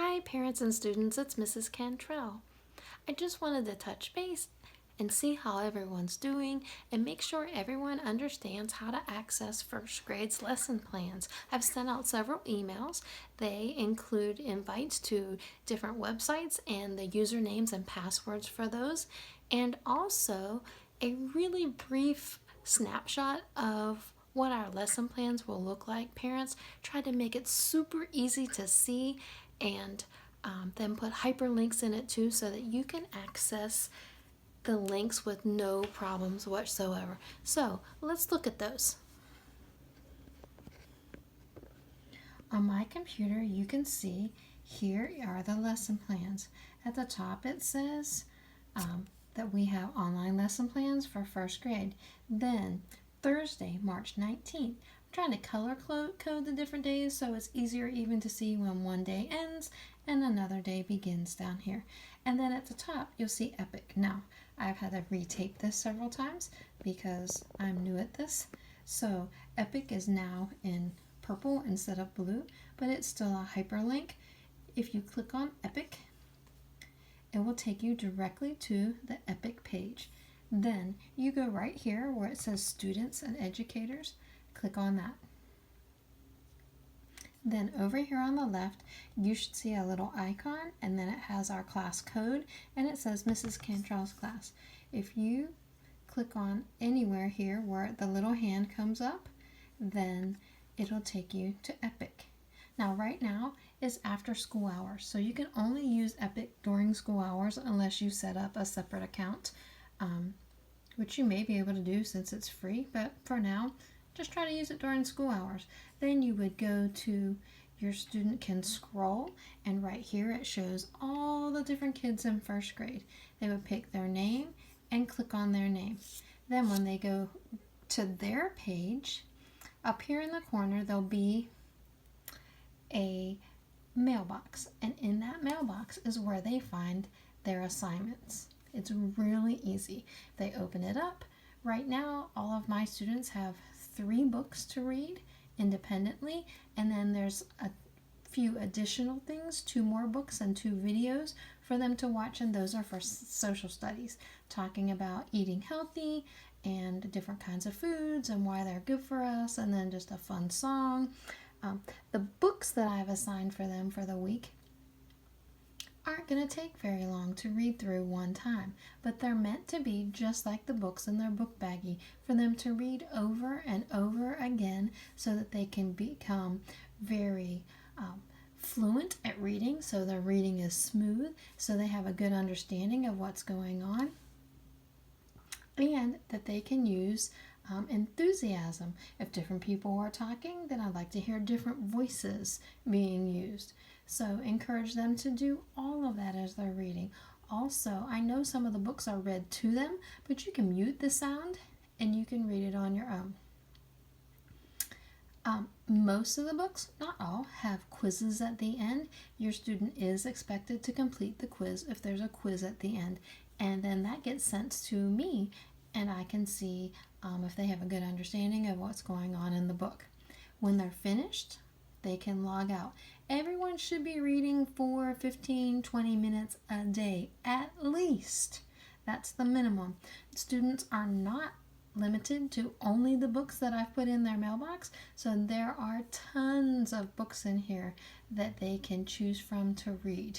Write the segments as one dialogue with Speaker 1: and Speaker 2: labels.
Speaker 1: Hi parents and students, it's Mrs. Cantrell. I just wanted to touch base and see how everyone's doing and make sure everyone understands how to access first grade's lesson plans. I've sent out several emails. They include invites to different websites and the usernames and passwords for those, and also a really brief snapshot of what our lesson plans will look like. Parents try to make it super easy to see and then put hyperlinks in it too so that you can access the links with no problems whatsoever. So let's look at those. On my computer you can see here are the lesson plans. At the top it says that we have online lesson plans for first grade. Then Thursday, March 19th. I'm trying to color code the different days so it's easier even to see when one day ends and another day begins down here. And then at the top you'll see Epic. Now I've had to retape this several times because I'm new at this. So Epic is now in purple instead of blue, but it's still a hyperlink. If you click on Epic, it will take you directly to the Epic page. Then you go right here where it says Students and Educators. Click on that. Then over here on the left, you should see a little icon, and then it has our class code, and it says Mrs. Cantrell's class. If you click on anywhere here where the little hand comes up, then it'll take you to Epic. Now right now is after school hours, so you can only use Epic during school hours unless you set up a separate account, which you may be able to do since it's free, but for now just try to use it during school hours. Then you would go to your student can scroll, and right here it shows all the different kids in first grade. They would pick their name and click on their name. Then when they go to their page, up here in the corner there'll be a mailbox, and in that mailbox is where they find their assignments. It's really easy. They open it up. Right now all of my students have 3 books to read independently, and then there's a few additional things, 2 more books and 2 videos for them to watch, and those are for social studies, talking about eating healthy and different kinds of foods and why they're good for us, and then just a fun song. The books that I've assigned for them for the week aren't going to take very long to read through one time, but they're meant to be just like the books in their book baggie for them to read over and over again so that they can become very fluent at reading, so their reading is smooth, so they have a good understanding of what's going on, and that they can use enthusiasm. If different people are talking, then I'd like to hear different voices being used. So encourage them to do all of that as they're reading. Also, I know some of the books are read to them, but you can mute the sound and you can read it on your own. Most of the books, not all, have quizzes at the end. Your student is expected to complete the quiz if there's a quiz at the end, and then that gets sent to me, and I can see if they have a good understanding of what's going on in the book. When they're finished, they can log out. Everyone should be reading for 15-20 minutes a day, at least. That's the minimum. Students are not limited to only the books that I've put in their mailbox, so there are tons of books in here that they can choose from to read.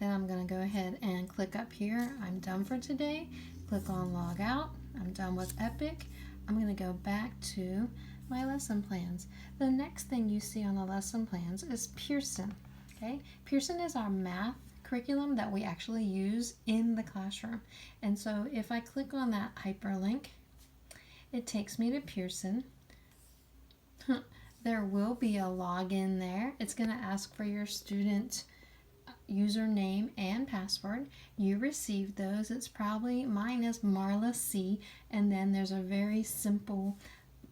Speaker 1: Then I'm going to go ahead and click up here. I'm done for today. Click on log out. I'm done with Epic. I'm going to go back to my lesson plans. The next thing you see on the lesson plans is Pearson. Okay, Pearson is our math curriculum that we actually use in the classroom. And so if I click on that hyperlink, it takes me to Pearson. There will be a login there. It's going to ask for your student username and password. You received those. It's probably, mine is Marla C, and then there's a very simple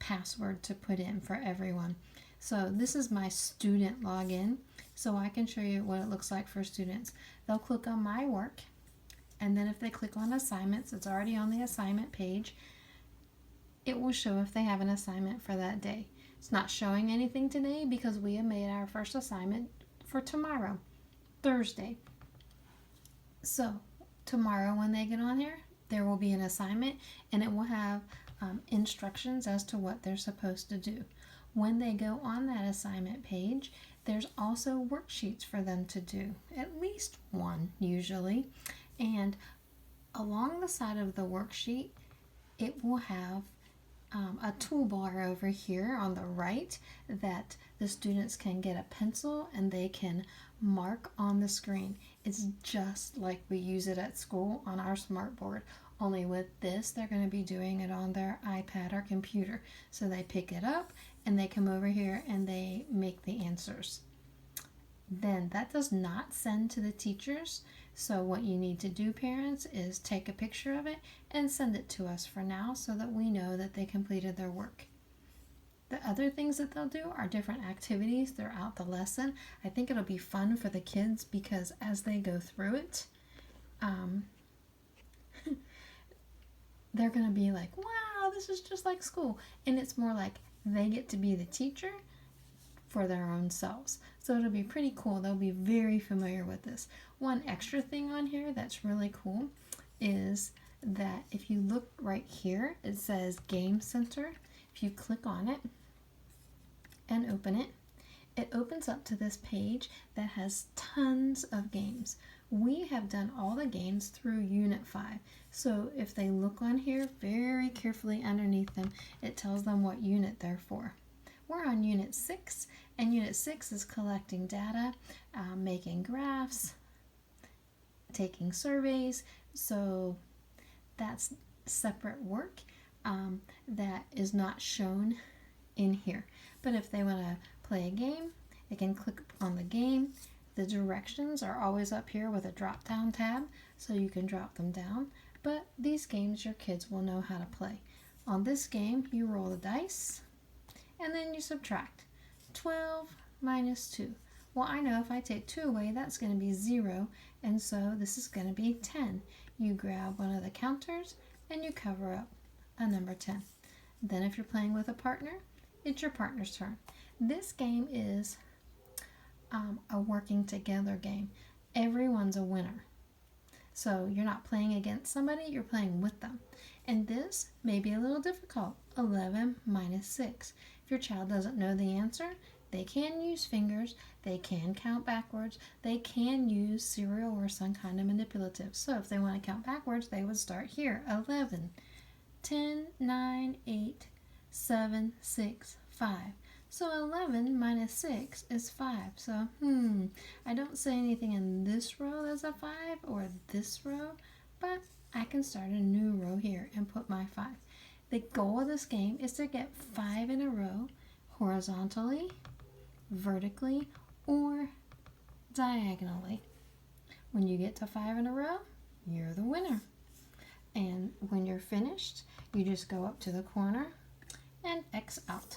Speaker 1: password to put in for everyone. So this is my student login, so I can show you what it looks like for students. They'll click on my work, and then if they click on assignments, it's already on the assignment page. It will show if they have an assignment for that day. It's not showing anything today because we have made our first assignment for tomorrow, Thursday. So tomorrow when they get on here, there will be an assignment and it will have instructions as to what they're supposed to do. When they go on that assignment page, there's also worksheets for them to do, at least one usually. And along the side of the worksheet, it will have a toolbar over here on the right that the students can get a pencil and they can mark on the screen. It's just like we use it at school on our smartboard, only with this they're going to be doing it on their iPad or computer. So they pick it up and they come over here and they make the answers. Then that does not send to the teachers. So what you need to do, parents, is take a picture of it and send it to us for now so that we know that they completed their work. The other things that they'll do are different activities throughout the lesson. I think it'll be fun for the kids because as they go through it, they're going to be like, wow, this is just like school. And it's more like they get to be the teacher for their own selves. So it'll be pretty cool. They'll be very familiar with this. One extra thing on here that's really cool is that if you look right here, it says Game Center. If you click on it and open it, it opens up to this page that has tons of games. We have done all the games through Unit 5. So if they look on here very carefully underneath them, it tells them what unit they're for. We're on Unit 6, and Unit 6 is collecting data, making graphs, taking surveys. So that's separate work that is not shown in here. But if they want to play a game, they can click on the game. The directions are always up here with a drop-down tab, so you can drop them down. But these games your kids will know how to play. On this game, you roll the dice, and then you subtract. 12 minus 2. Well, I know if I take 2 away, that's going to be 0, and so this is going to be 10. You grab one of the counters, and you cover up a number 10. Then if you're playing with a partner, it's your partner's turn. This game is a working together game. Everyone's a winner. So you're not playing against somebody, you're playing with them. And this may be a little difficult. 11 minus 6. If your child doesn't know the answer, they can use fingers, they can count backwards, they can use serial or some kind of manipulative. So if they want to count backwards, they would start here. 11, 10, 9, 8, 7, 6, 5. So 11 minus 6 is 5. So, I don't say anything in this row that's a 5 or this row, but I can start a new row here and put my 5. The goal of this game is to get 5 in a row horizontally, vertically, or diagonally. When you get to 5 in a row, you're the winner. And when you're finished, you just go up to the corner and X out.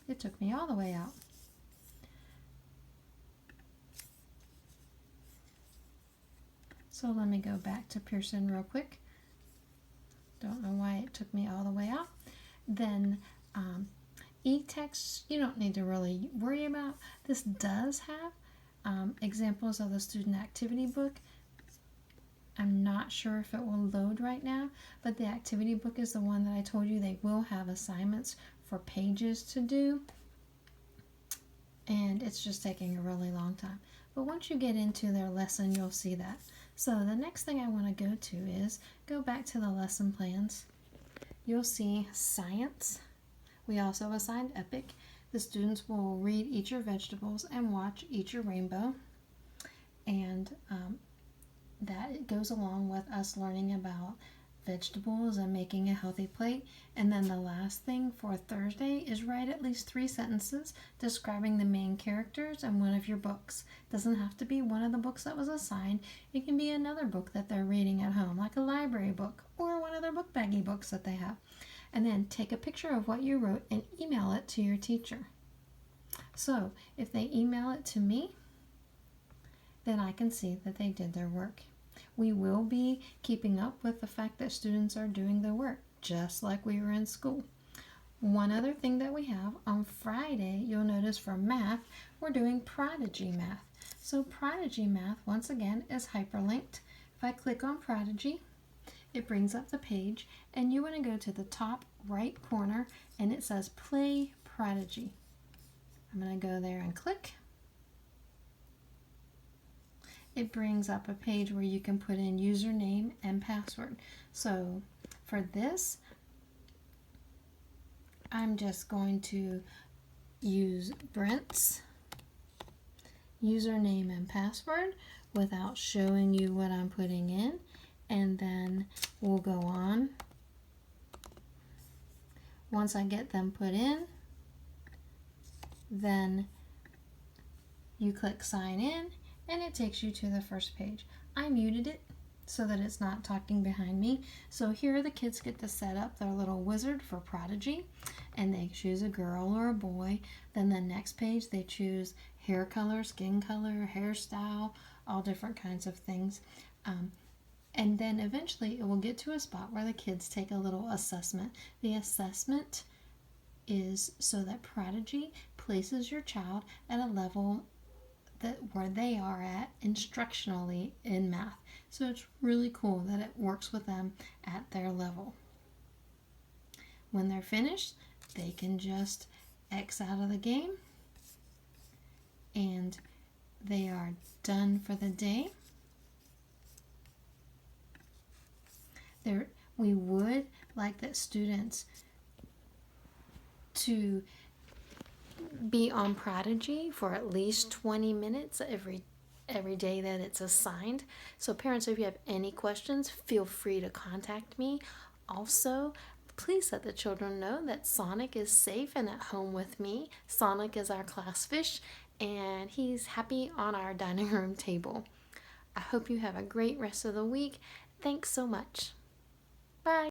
Speaker 1: It took me all the way out. So let me go back to Pearson real quick. Don't know why it took me all the way out. Then e-text, you don't need to really worry about. This does have examples of the student activity book. I'm not sure if it will load right now, but the activity book is the one that I told you they will have assignments for pages to do, and it's just taking a really long time. But once you get into their lesson, you'll see that. So the next thing I want to go to is go back to the lesson plans. You'll see science. We also assigned epic. The students will read Eat Your Vegetables and watch Eat Your Rainbow, and that goes along with us learning about vegetables and making a healthy plate. And then the last thing for Thursday is write at least 3 sentences describing the main characters in one of your books. Doesn't have to be one of the books that was assigned. It can be another book that they're reading at home, like a library book or one of their book baggy books that they have. And then take a picture of what you wrote and email it to your teacher. So if they email it to me, then I can see that they did their work. We will be keeping up with the fact that students are doing their work, just like we were in school. One other thing that we have on Friday, you'll notice for math, we're doing Prodigy Math. So Prodigy Math, once again, is hyperlinked. If I click on Prodigy, it brings up the page, and you want to go to the top right corner, and it says Play Prodigy. I'm going to go there and click. It brings up a page where you can put in username and password. So for this, I'm just going to use Brent's username and password without showing you what I'm putting in, and then we'll go on. Once I get them put in, then you click sign in and it takes you to the first page. I muted it so that it's not talking behind me. So here the kids get to set up their little wizard for Prodigy, and they choose a girl or a boy. Then the next page they choose hair color, skin color, hairstyle, all different kinds of things. And then eventually it will get to a spot where the kids take a little assessment. The assessment is so that Prodigy places your child at a level where they are at instructionally in math. So it's really cool that it works with them at their level. When they're finished, they can just X out of the game and they are done for the day. We would like that students to be on Prodigy for at least 20 minutes every day that it's assigned. So parents, if you have any questions, feel free to contact me. Also, please let the children know that Sonic is safe and at home with me. Sonic is our class fish, and he's happy on our dining room table. I hope you have a great rest of the week. Thanks so much.